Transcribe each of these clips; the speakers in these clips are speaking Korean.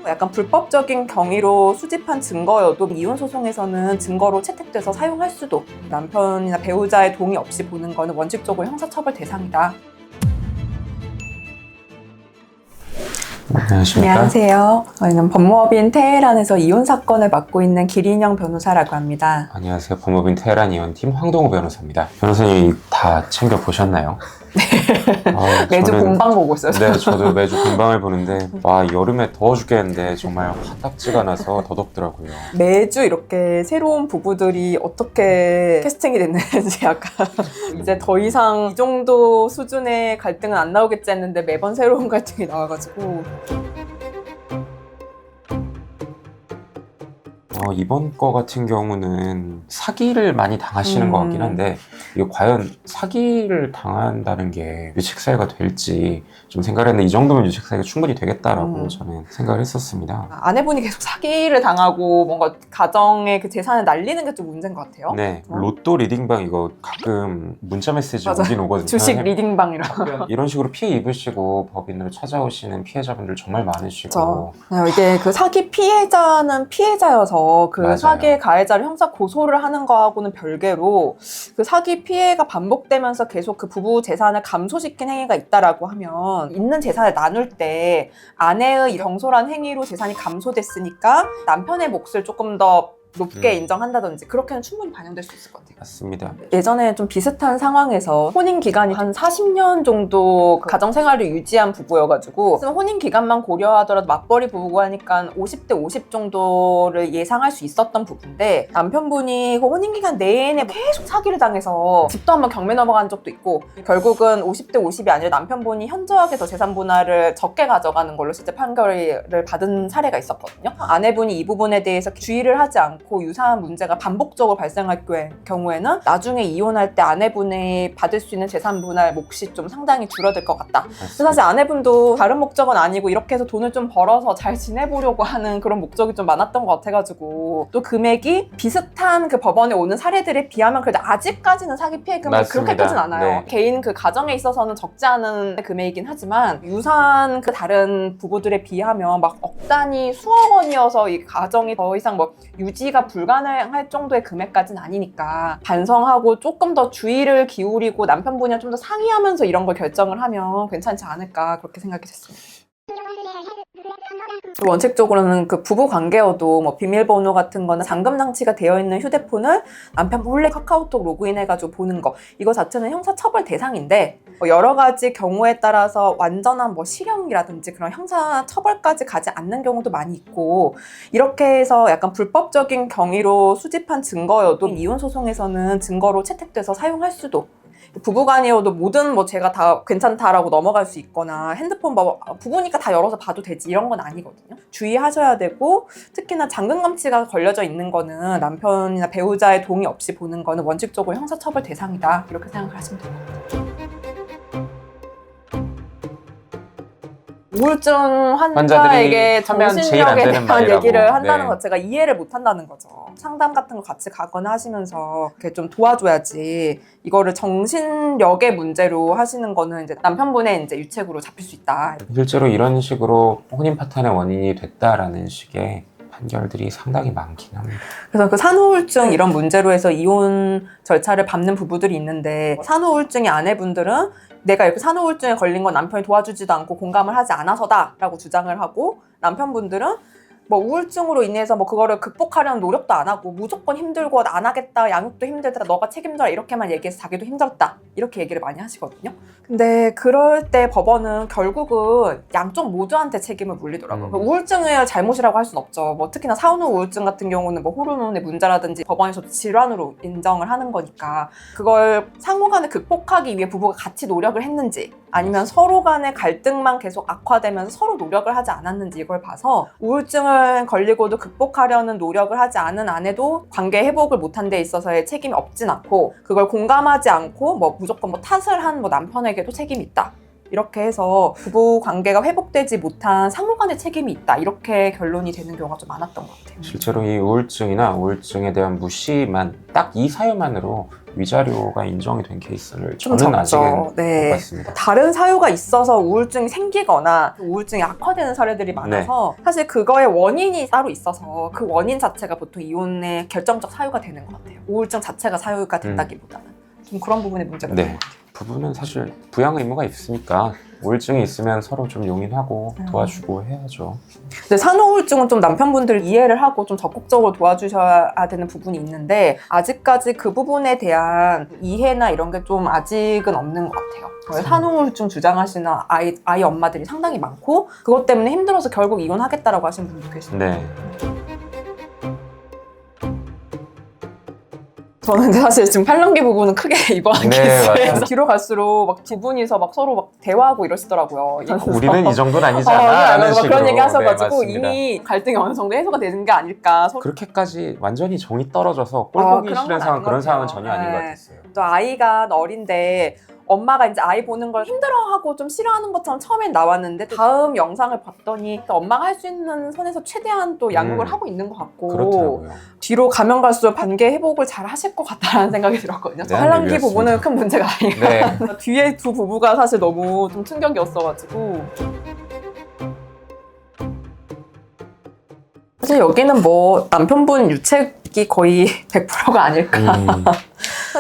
약간 불법적인 경위로 수집한 증거여도 이혼 소송에서는 증거로 채택돼서 사용할 수도, 남편이나 배우자의 동의 없이 보는 거는 원칙적으로 형사처벌 대상이다. 안녕하십니까? 안녕하세요. 저희는 법무법인 테헤란에서 이혼 사건을 맡고 있는 기린영 변호사라고 합니다. 안녕하세요. 법무법인 테헤란 이혼팀 황동호 변호사입니다. 변호사님이 다 챙겨보셨나요? 매주 공방 보고 있어요. 네, 저도 매주 공방을 보는데 와, 여름에 더워 죽겠는데 정말 화딱지가 나서 더 덥더라고요. 매주 이렇게 새로운 부부들이 어떻게 캐스팅이 됐는지 약간 이제 더 이상 이 정도 수준의 갈등은 안 나오겠지 했는데 매번 새로운 갈등이 나와가지고 이번 거 같은 경우는 사기를 많이 당하시는 것 같긴 한데 이게 과연 사기를 당한다는 게 유책사유가 될지 좀 생각을 했는데 이 정도면 유책사유가 충분히 되겠다라고 저는 생각을 했었습니다. 아내분이 계속 사기를 당하고 뭔가 가정의 그 재산을 날리는 게 좀 문제인 것 같아요. 네, 로또 리딩방 이거 가끔 문자 메시지 오긴 오거든요. 주식 리딩방이라고. 이런 식으로 피해 입으시고 법인으로 찾아오시는 피해자분들 정말 많으시고 이게 그 사기 피해자는 피해자여서 그 맞아요. 사기의 가해자를 형사 고소를 하는 거하고는 별개로 그 사기 피해가 반복되면서 계속 그 부부 재산을 감소시킨 행위가 있다라고 하면 있는 재산을 나눌 때 아내의 경솔한 행위로 재산이 감소됐으니까 남편의 몫을 조금 더 높게 인정한다든지 그렇게는 충분히 반영될 수 있을 것 같아요. 맞습니다. 예전에 좀 비슷한 상황에서 혼인 기간이 한 40년 정도 그 가정 생활을 유지한 부부여가지고 혼인 기간만 고려하더라도 맞벌이 부부고 하니까 50대 50 정도를 예상할 수 있었던 부부인데 남편분이 그 혼인 기간 내내 계속 사기를 당해서 집도 한번 경매 넘어간 적도 있고 결국은 50대 50이 아니라 남편분이 현저하게 더 재산 분할을 적게 가져가는 걸로 실제 판결을 받은 사례가 있었거든요. 아내분이 이 부분에 대해서 주의를 하지 않고 유사한 문제가 반복적으로 발생할 경우에는 나중에 이혼할 때 아내분이 받을 수 있는 재산 분할 몫이 좀 상당히 줄어들 것 같다. 그래서 사실 아내분도 다른 목적은 아니고 이렇게 해서 돈을 좀 벌어서 잘 지내보려고 하는 그런 목적이 좀 많았던 것 같아가지고 또 금액이 비슷한 그 법원에 오는 사례들에 비하면 그래도 아직까지는 사기 피해 금액이 그렇게 크진 않아요. 네. 개인 그 가정에 있어서는 적지 않은 금액이긴 하지만 유사한 그 다른 부부들에 비하면 막 억 단위 수억 원이어서 이 가정이 더 이상 뭐 유지가 불가능할 정도의 금액까지는 아니니까 반성하고 조금 더 주의를 기울이고 남편분이랑 좀 더 상의하면서 이런 걸 결정을 하면 괜찮지 않을까 그렇게 생각이 됐습니다. 원칙적으로는 그 부부 관계여도 뭐 비밀번호 같은 거나 잠금 장치가 되어 있는 휴대폰을 남편 몰래 카카오톡 로그인해가지고 보는 거 이거 자체는 형사처벌 대상인데 뭐 여러 가지 경우에 따라서 완전한 뭐 실형이라든지 그런 형사처벌까지 가지 않는 경우도 많이 있고 이렇게 해서 약간 불법적인 경위로 수집한 증거여도 이혼 소송에서는 증거로 채택돼서 사용할 수도 부부간이어도 뭐든 뭐 제가 다 괜찮다라고 넘어갈 수 있거나 핸드폰 뭐 부부니까 다 열어서 봐도 되지 이런 건 아니거든요. 주의하셔야 되고 특히나 잠금감치가 걸려져 있는 거는 남편이나 배우자의 동의 없이 보는 거는 원칙적으로 형사처벌 대상이다 이렇게 생각하시면 됩니다. 우울증 환자에게 정신력에 대한 얘기를 한다는 것 자체가 이해를 못 한다는 거죠. 상담 같은 거 같이 가거나 하시면서 이렇게 좀 도와줘야지 이거를 정신력의 문제로 하시는 거는 이제 남편분의 이제 유책으로 잡힐 수 있다. 실제로 이런 식으로 혼인 파탄의 원인이 됐다라는 식의 판결들이 상당히 많긴 합니다. 그래서 그 산후우울증 이런 문제로 해서 이혼 절차를 밟는 부부들이 있는데 산후우울증의 아내분들은 내가 이렇게 산후우울증에 걸린 건 남편이 도와주지도 않고 공감을 하지 않아서다 라고 주장을 하고 남편분들은 뭐 우울증으로 인해서 뭐 그거를 극복하려는 노력도 안 하고 무조건 힘들고 안 하겠다 양육도 힘들다 너가 책임져라 이렇게만 얘기해서 자기도 힘들었다 이렇게 얘기를 많이 하시거든요. 근데 그럴 때 법원은 결국은 양쪽 모두한테 책임을 물리더라고요. 우울증의 잘못이라고 할 수는 없죠. 뭐 특히나 산후 우울증 같은 경우는 뭐 호르몬의 문제라든지 법원에서도 질환으로 인정을 하는 거니까 그걸 상호 간에 극복하기 위해 부부가 같이 노력을 했는지 아니면 서로 간의 갈등만 계속 악화되면서 서로 노력을 하지 않았는지 이걸 봐서 우울증을 걸리고도 극복하려는 노력을 하지 않은 아내도 관계 회복을 못한 데 있어서의 책임이 없진 않고 그걸 공감하지 않고 뭐 무조건 뭐 탓을 한 뭐 남편에게도 책임이 있다. 이렇게 해서 부부 관계가 회복되지 못한 상호 간의 책임이 있다. 이렇게 결론이 되는 경우가 좀 많았던 것 같아요. 실제로 이 우울증이나 우울증에 대한 무시만 딱 이 사유만으로 위자료가 인정이 된 케이스를 좀 저는 적죠. 아직은 못 네. 봤습니다. 다른 사유가 있어서 우울증이 생기거나 우울증이 악화되는 사례들이 많아서 사실 그거의 원인이 따로 있어서 그 원인 자체가 보통 이혼의 결정적 사유가 되는 것 같아요. 우울증 자체가 사유가 된다기보다는 좀 그런 부분에 문제가 있는 네. 것 같아요. 부부는 사실 부양 의무가 있으니까 우울증이 있으면 서로 좀 용인하고 도와주고 해야죠. 근데 산후우울증은 좀 남편분들 이해를 하고 좀 적극적으로 도와주셔야 되는 부분이 있는데 아직까지 그 부분에 대한 이해나 이런 게 좀 아직은 없는 것 같아요. 산후우울증 주장하시는 아이 엄마들이 상당히 많고 그것 때문에 힘들어서 결국 이혼하겠다라고 하시는 분도 계시고 네. 저는 근데 사실 지금 팔랑귀 부분은 크게 이번한 네, 케이스에서 맞습니다. 뒤로 갈수록 막 두 분이서 막 서로 막 대화하고 이러시더라고요. 우리는 이 정도는 아니지 네, 않아? 하는 막 식으로. 그런 얘기 하셔가지고 네, 맞습니다. 이미 갈등이 어느 정도 해소가 되는 게 아닐까. 그렇게까지 완전히 정이 떨어져서 꼴 아, 보기 그런 싫은 건 상황, 아닌 그런 것 상황은 같아요. 전혀 아닌 것 네. 같았어요. 또 아이가 어린데 엄마가 이제 아이 보는 걸 힘들어하고 좀 싫어하는 것처럼 처음엔 나왔는데 다음 영상을 봤더니 또 엄마가 할 수 있는 선에서 최대한 또 양육을 하고 있는 것 같고 그렇더라고요. 뒤로 가면 갈수록 관계 회복을 잘 하실 것 같다라는 생각이 들었거든요. 네, 팔랑귀 얘기였습니다. 부분은 큰 문제가 아니에요. 네. 뒤에 두 부부가 사실 너무 좀 충격이었어가지고 사실 여기는 뭐 남편분 유책이 거의 100%가 아닐까.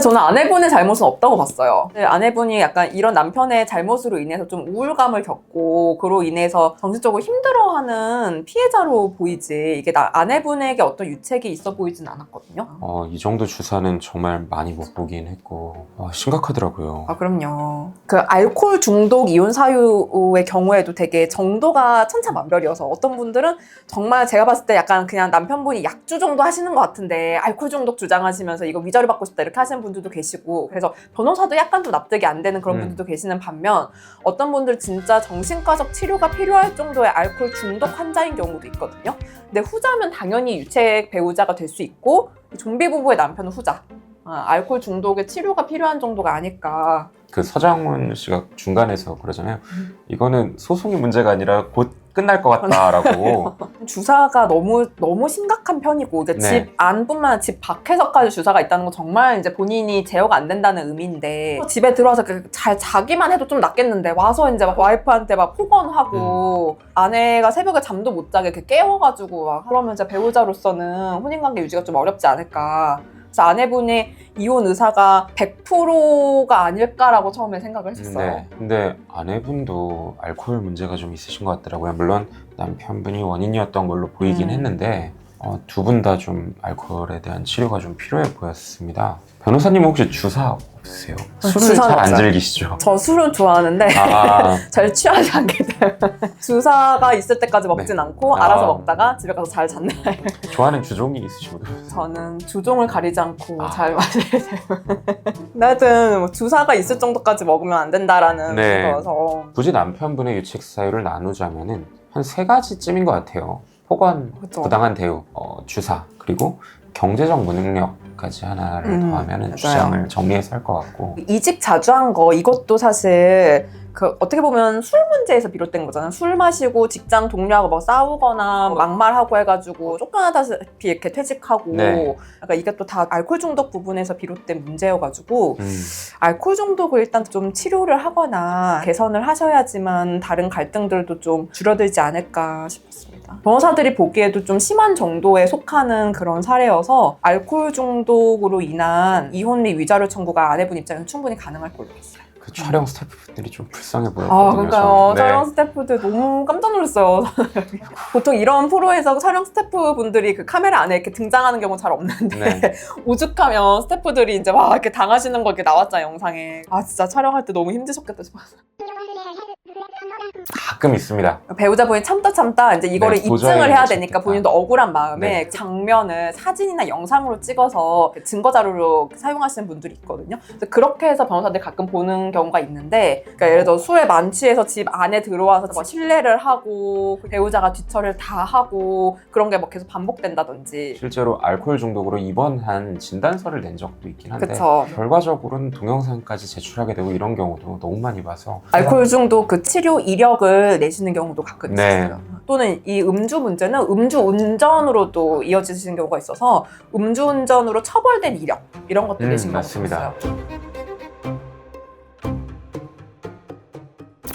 저는 아내분의 잘못은 없다고 봤어요. 아내분이 약간 이런 남편의 잘못으로 인해서 좀 우울감을 겪고 그로 인해서 정신적으로 힘들어하는 피해자로 보이지 이게 아내분에게 어떤 유책이 있어 보이진 않았거든요. 이 정도 주사는 정말 많이 못 보긴 했고 심각하더라고요. 아, 그럼요. 그 알코올 중독 이혼 사유의 경우에도 되게 정도가 천차만별이어서 어떤 분들은 정말 제가 봤을 때 약간 그냥 남편분이 약주 정도 하시는 것 같은데 알코올 중독 주장하시면서 이거 위자료 받고 싶다 이렇게 하시는 분들도 계시고 그래서 변호사도 약간 좀 납득이 안 되는 그런 분들도 계시는 반면 어떤 분들 진짜 정신과적 치료가 필요할 정도의 알코올 중독 환자인 경우도 있거든요. 근데 후자면 당연히 유책 배우자가 될 수 있고 좀비 부부의 남편은 후자. 알코올 중독의 치료가 필요한 정도가 아닐까. 그 서장훈 씨가 중간에서 그러잖아요. 이거는 소송이 문제가 아니라 곧 끝날 것 같다라고. 주사가 너무 심각한 편이고 이게 네. 집 안뿐만 아니라 집 밖에서까지 주사가 있다는 건 정말 이제 본인이 제어가 안 된다는 의미인데 집에 들어와서 잘 자기만 해도 좀 낫겠는데 와서 이제 막 와이프한테 막 폭언하고 아내가 새벽에 잠도 못 자게 이렇게 깨워가지고 막 그러면 이제 배우자로서는 혼인관계 유지가 좀 어렵지 않을까. 그래서 아내분의 이혼 의사가 100%가 아닐까라고 처음에 생각을 했었어요. 네. 근데 아내분도 알코올 문제가 좀 있으신 것 같더라고요. 물론 남편분이 원인이었던 걸로 보이긴 했는데 두 분 다 좀 알코올에 대한 치료가 좀 필요해 보였습니다. 변호사님 혹시 주사 없으세요? 술을 주사는 잘 안 없어요. 즐기시죠? 저 술은 좋아하는데 잘 취하지 않게 되면 주사가 있을 때까지 먹진 않고 알아서 먹다가 집에 가서 잘 잡는 좋아하는 주종이 있으시거든요. 저는 주종을 가리지 않고 잘 마시세요. 하여튼 뭐 주사가 있을 정도까지 먹으면 안 된다라는 네. 거여서 굳이 남편분의 유책 사유를 나누자면은 한 3가지쯤인 것 같아요. 폭언, 그쵸. 부당한 대우, 주사, 그리고 경제적 무능력까지 하나를 더하면은 맞아요. 주장을 정리해서 할 것 같고. 이직 자주 한 거 이것도 사실 그 어떻게 보면 술 문제에서 비롯된 거잖아요. 술 마시고 직장 동료하고 막 싸우거나 뭐 막말하고 해가지고 쫓겨나다시피 이렇게 퇴직하고 네. 그러니까 이게 또 다 알코올 중독 부분에서 비롯된 문제여가지고 알코올 중독을 일단 좀 치료를 하거나 개선을 하셔야지만 다른 갈등들도 좀 줄어들지 않을까 싶었습니다. 변호사들이 보기에도 좀 심한 정도에 속하는 그런 사례여서 알코올 중독으로 인한 이혼 및 위자료 청구가 아내분 입장에서 충분히 가능할 걸로 봤어요. 그 촬영 스태프분들이 좀 불쌍해 보였거든요. 그러니까요. 저는. 촬영 스태프들 너무 깜짝 놀랐어요. 보통 이런 프로에서 촬영 스태프분들이 그 카메라 안에 이렇게 등장하는 경우 잘 없는데 네. 오죽하면 스태프들이 이제 막 이렇게 당하시는 거 이렇게 나왔잖아요, 영상에. 진짜 촬영할 때 너무 힘드셨겠다 싶었어요. 가끔 있습니다. 배우자분이 참다 이제 이거를 네, 도저히 입증을 해야 못 되니까 참겠다. 본인도 억울한 마음에 네. 장면을 사진이나 영상으로 찍어서 증거 자료로 사용하시는 분들이 있거든요. 그래서 그렇게 해서 변호사들이 가끔 보는 경우가 있는데, 그러니까 예를 들어 술에 만취해서 집 안에 들어와서 뭐 실례를 하고 배우자가 뒤처리를 다 하고 그런 게 막 계속 반복된다든지. 실제로 알코올 중독으로 입원한 진단서를 낸 적도 있긴 한데 그쵸. 결과적으로는 동영상까지 제출하게 되고 이런 경우도 너무 많이 봐서 알코올 중독 그 치료 이력을 내시는 경우도 가끔 네. 있어요. 또는 이 음주 문제는 음주 운전으로도 이어지는 경우가 있어서 음주 운전으로 처벌된 이력 이런 것들 내신 경우가 맞습니다. 있어요.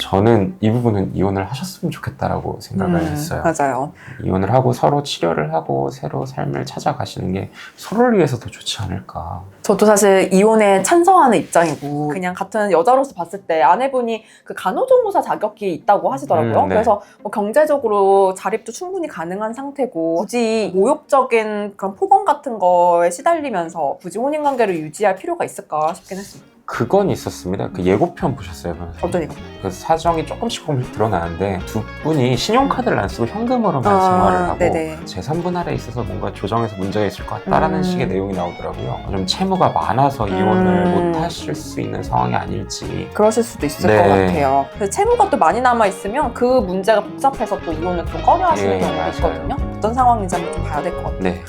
저는 이 부분은 이혼을 하셨으면 좋겠다라고 생각을 했어요. 맞아요. 이혼을 하고 서로 치료를 하고 새로 삶을 찾아가시는 게 서로를 위해서 더 좋지 않을까. 저도 사실 이혼에 찬성하는 입장이고 그냥 같은 여자로서 봤을 때 아내분이 그 간호조무사 자격이 있다고 하시더라고요. 네. 그래서 뭐 경제적으로 자립도 충분히 가능한 상태고 굳이 모욕적인 그런 폭언 같은 거에 시달리면서 굳이 혼인관계를 유지할 필요가 있을까 싶긴 했습니다. 그건 있었습니다. 그 예고편 보셨어요, 변호사님? 어떤 이거? 그 사정이 조금씩 드러나는데 두 분이 신용카드를 안 쓰고 현금으로만 생활을 하고 네네. 제3분할에 있어서 뭔가 조정에서 문제가 있을 것 같다라는 식의 내용이 나오더라고요. 좀 채무가 많아서 이혼을 못 하실 수 있는 상황이 아닐지. 그러실 수도 있을 네. 것 같아요. 그래서 채무가 또 많이 남아있으면 그 문제가 복잡해서 또 이혼을 좀 꺼려 하시는 예, 경우가 맞아요. 있거든요. 어떤 상황인지 한번 좀 봐야 될 것 같아요. 네.